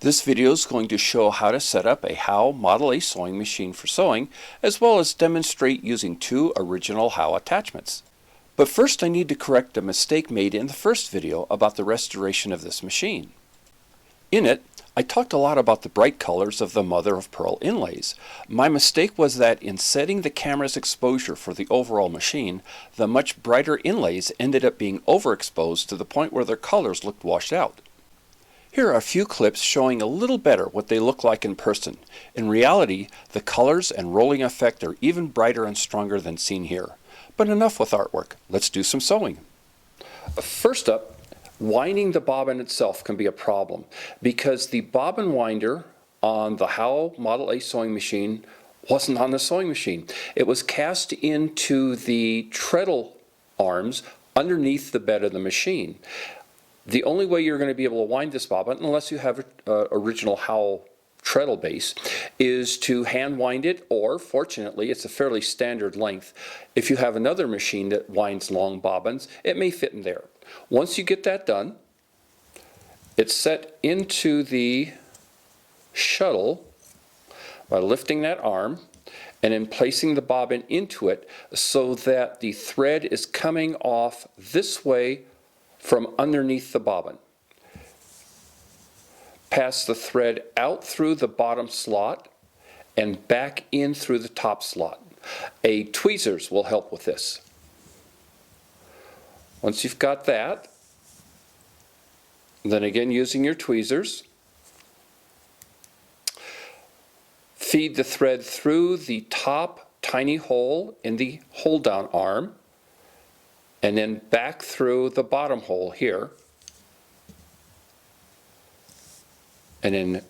This video is going to show how to set up a Howe Model A sewing machine for sewing, as well as demonstrate using two original Howe attachments. But first I need to correct a mistake made in the first video about the restoration of this machine. In it, I talked a lot about the bright colors of the mother of pearl inlays. My mistake was that in setting the camera's exposure for the overall machine, the much brighter inlays ended up being overexposed to the point where their colors looked washed out. Here are a few clips showing a little better what they look like in person. In reality, the colors and rolling effect are even brighter and stronger than seen here. But enough with artwork, let's do some sewing. First up, winding the bobbin itself can be a problem because the bobbin winder on the Howe Model A sewing machine wasn't on the sewing machine. It was cast into the treadle arms underneath the bed of the machine. The only way you're going to be able to wind this bobbin, unless you have an original Howe treadle base, is to hand wind it, or fortunately it's a fairly standard length. If you have another machine that winds long bobbins, it may fit in there. Once you get that done, it's set into the shuttle by lifting that arm and then placing the bobbin into it so that the thread is coming off this way from underneath the bobbin. Pass the thread out through the bottom slot and back in through the top slot. Tweezers will help with this. Once you've got that, then again using your tweezers, feed the thread through the top tiny hole in the hold down arm and then back through the bottom hole here, and then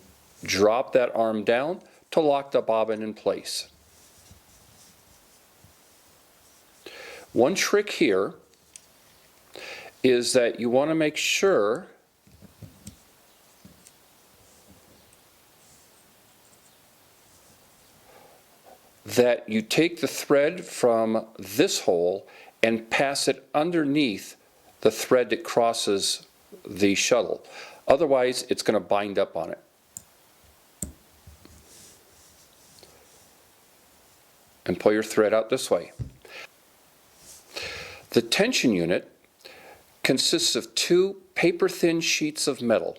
drop that arm down to lock the bobbin in place. One trick here is that you want to make sure that you take the thread from this hole and pass it underneath the thread that crosses the shuttle. Otherwise, it's going to bind up on it. And pull your thread out this way. The tension unit consists of two paper-thin sheets of metal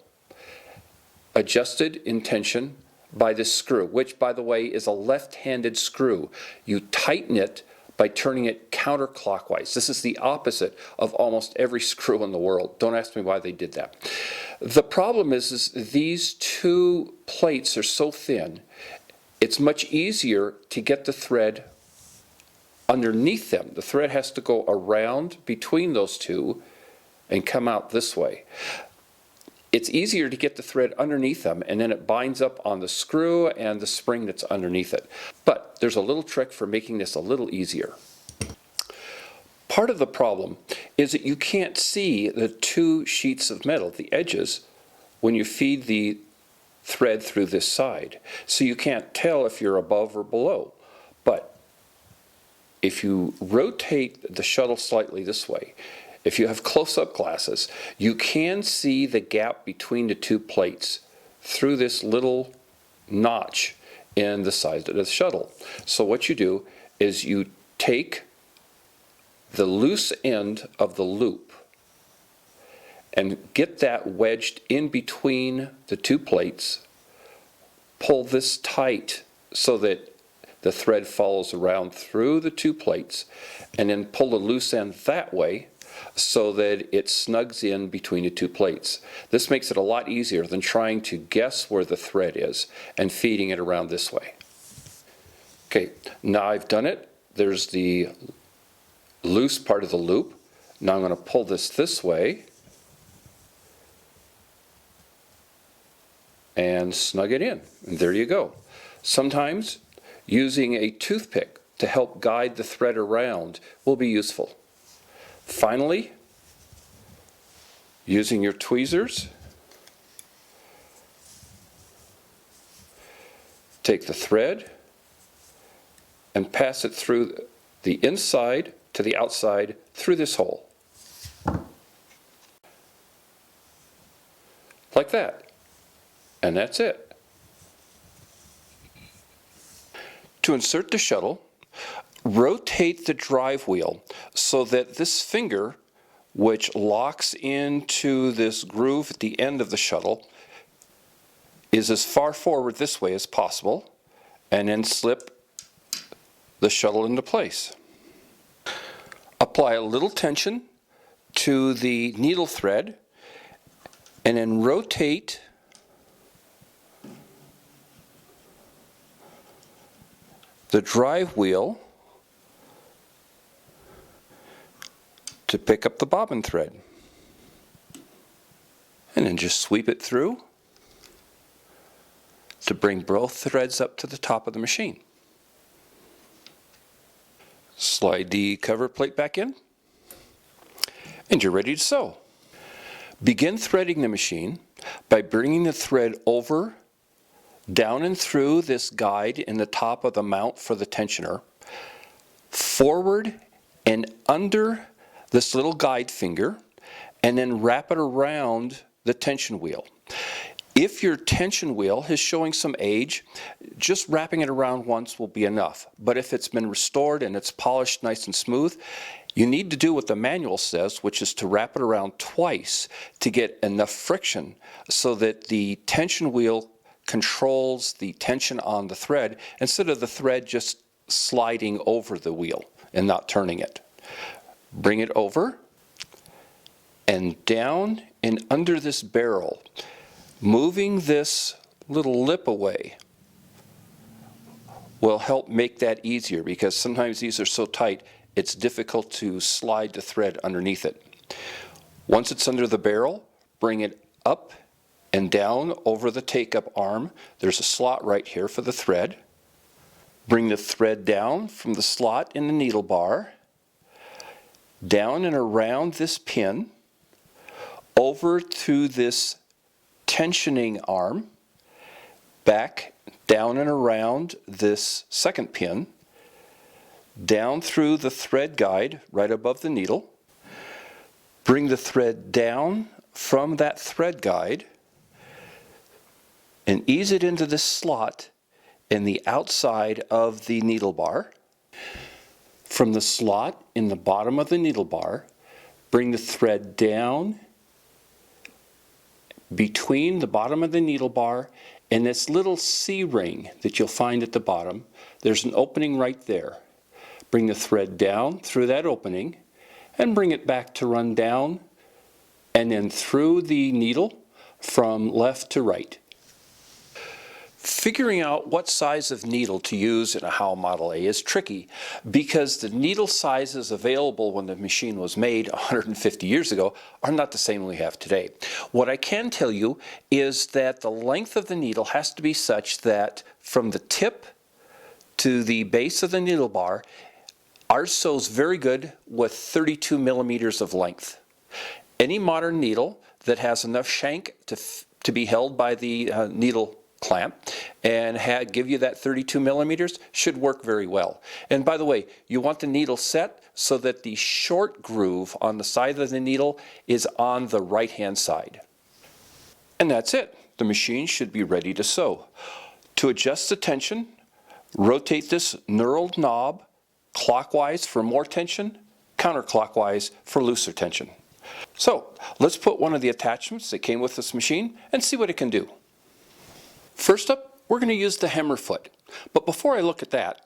adjusted in tension by this screw, which, by the way, is a left-handed screw. You tighten it by turning it counterclockwise. This is the opposite of almost every screw in the world. Don't ask me why they did that. The problem is these two plates are so thin, it's much easier to get the thread underneath them. The thread has to go around between those two and come out this way. It's easier to get the thread underneath them, and then it binds up on the screw and the spring that's underneath it. But there's a little trick for making this a little easier. Part of the problem is that you can't see the two sheets of metal, the edges, when you feed the thread through this side. So you can't tell if you're above or below. But if you rotate the shuttle slightly this way, if you have close-up glasses, you can see the gap between the two plates through this little notch in the side of the shuttle. So what you do is you take the loose end of the loop and get that wedged in between the two plates, pull this tight so that the thread follows around through the two plates, and then pull the loose end that way so that it snugs in between the two plates. This makes it a lot easier than trying to guess where the thread is and feeding it around this way. Okay, now I've done it. There's the loose part of the loop. Now I'm going to pull this way and snug it in. And there you go. Sometimes using a toothpick to help guide the thread around will be useful. Finally, using your tweezers, take the thread and pass it through the inside to the outside through this hole. Like that. And that's it. To insert the shuttle, rotate the drive wheel so that this finger, which locks into this groove at the end of the shuttle, is as far forward this way as possible, and then slip the shuttle into place. Apply a little tension to the needle thread and then rotate the drive wheel to pick up the bobbin thread. And then just sweep it through to bring both threads up to the top of the machine. Slide the cover plate back in, and you're ready to sew. Begin threading the machine by bringing the thread over, down and through this guide in the top of the mount for the tensioner, forward and under this little guide finger, and then wrap it around the tension wheel. If your tension wheel is showing some age, just wrapping it around once will be enough. But if it's been restored and it's polished nice and smooth, you need to do what the manual says, which is to wrap it around twice to get enough friction so that the tension wheel controls the tension on the thread instead of the thread just sliding over the wheel and not turning it. Bring it over and down and under this barrel. Moving this little lip away will help make that easier, because sometimes these are so tight it's difficult to slide the thread underneath it. Once it's under the barrel, bring it up and down over the take-up arm. There's a slot right here for the thread. Bring the thread down from the slot in the needle bar, down and around this pin, over to this tensioning arm, back, down and around this second pin, down through the thread guide right above the needle. Bring the thread down from that thread guide and ease it into this slot in the outside of the needle bar. From the slot in the bottom of the needle bar, bring the thread down between the bottom of the needle bar and this little C-ring that you'll find at the bottom. There's an opening right there. Bring the thread down through that opening and bring it back to run down and then through the needle from left to right. Figuring out what size of needle to use in a Howe Model A is tricky because the needle sizes available when the machine was made 150 years ago are not the same we have today. What I can tell you is that the length of the needle has to be such that from the tip to the base of the needle bar, ours sews very good with 32 millimeters of length. Any modern needle that has enough shank to be held by the needle clamp and give you that 32 millimeters should work very well. And by the way, you want the needle set so that the short groove on the side of the needle is on the right hand side. And that's it. The machine should be ready to sew. To adjust the tension, rotate this knurled knob clockwise for more tension, counterclockwise for looser tension. So let's put one of the attachments that came with this machine and see what it can do. First up, we're going to use the hammer foot. But before I look at that,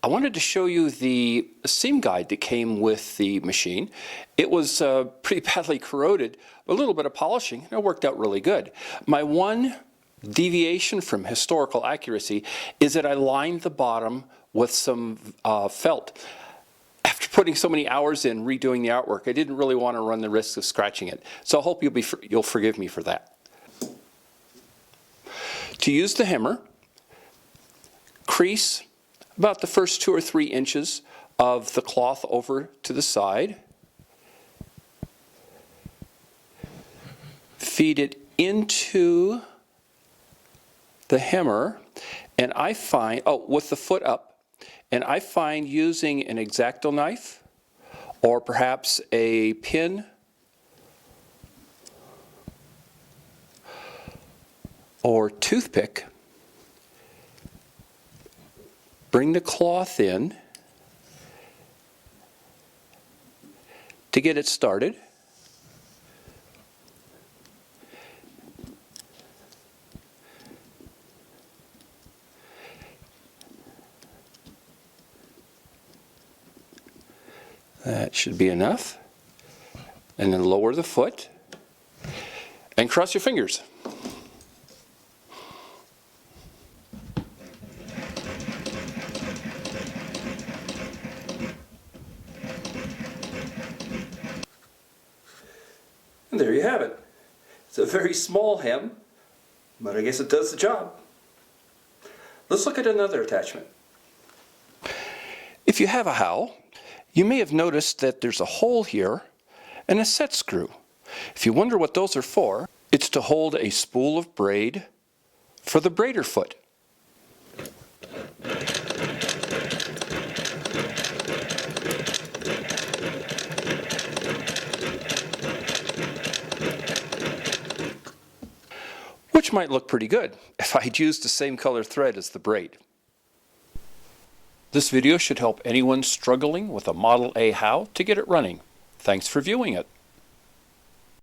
I wanted to show you the seam guide that came with the machine. It was pretty badly corroded, but a little bit of polishing, and it worked out really good. My one deviation from historical accuracy is that I lined the bottom with some felt. After putting so many hours in redoing the artwork, I didn't really want to run the risk of scratching it. So I hope you'll forgive me for that. To use the hammer, crease about the first 2 or 3 inches of the cloth over to the side. Feed it into the hammer, and I find, with the foot up, and I find using an X-Acto knife or perhaps a pin or toothpick, bring the cloth in to get it started. That should be enough. And then lower the foot and cross your fingers. And there you have it. It's a very small hem, but I guess it does the job. Let's look at another attachment. If you have a Howe, you may have noticed that there's a hole here and a set screw. If you wonder what those are for, it's to hold a spool of braid for the braider foot. Which might look pretty good if I'd used the same color thread as the braid. This video should help anyone struggling with a Model A Howe to get it running. Thanks for viewing it.